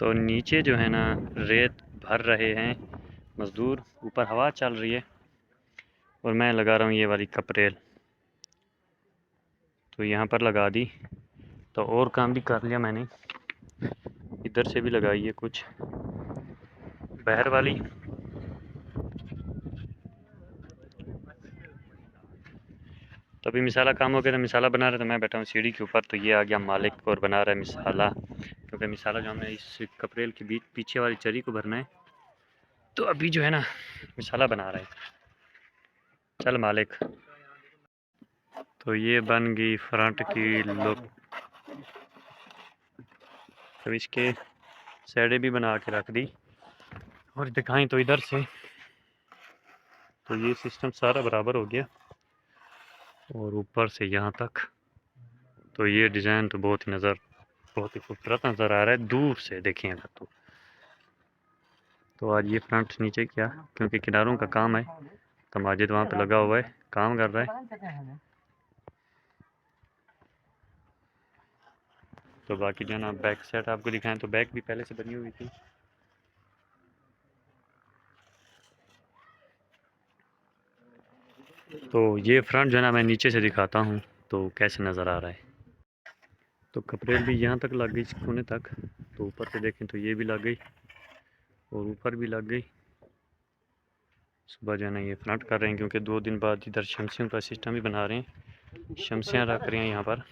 तो नीचे जो है ना रेत भर रहे हैं मज़दूर, ऊपर हवा चल रही है और मैं लगा रहा हूँ ये वाली कपरेल। तो यहाँ पर लगा दी, तो और काम भी कर लिया मैंने, इधर से भी लगाई है कुछ बहर वाली। तो अभी मिसाला काम हो गया, तो मिसाला बना रहे, तो मैं बैठा हूँ सीढ़ी के ऊपर। तो ये आ गया मालिक और बना रहा है मिसाला, क्योंकि मिसाला जो हमने इस कपरेल के बीच पीछे वाली चरी को भरना है। तो अभी जो है ना मिसाला बना रहा है। चल मालिक। तो ये बन गई फ्रंट की लुक। तो इसके साइडें भी बना के रख दी और दिखाएं तो इधर से। तो ये सिस्टम सारा बराबर हो गया और ऊपर से यहाँ तक। तो ये डिज़ाइन तो बहुत ही खूबसूरत नज़र आ रहा है दूर से देखें अगर तो आज ये फ्रंट नीचे किया, क्योंकि किनारों का काम है। तो माजिद वहाँ पे लगा हुआ है, काम कर रहा है। तो बाकी जो है ना बैक साइड आपको दिखाएं, तो बैक भी पहले से बनी हुई थी। तो ये फ्रंट जो है ना मैं नीचे से दिखाता हूँ तो कैसे नज़र आ रहा है। तो कपड़ेल भी यहाँ तक लग गई, कोने तक। तो ऊपर से देखें तो ये भी लग गई और ऊपर भी लग गई। सुबह जो है ना ये फ्रंट कर रहे हैं, क्योंकि 2 दिन बाद इधर शमसियों का सिस्टम भी बना रहे हैं, शमसियाँ रख रहे हैं यहाँ पर।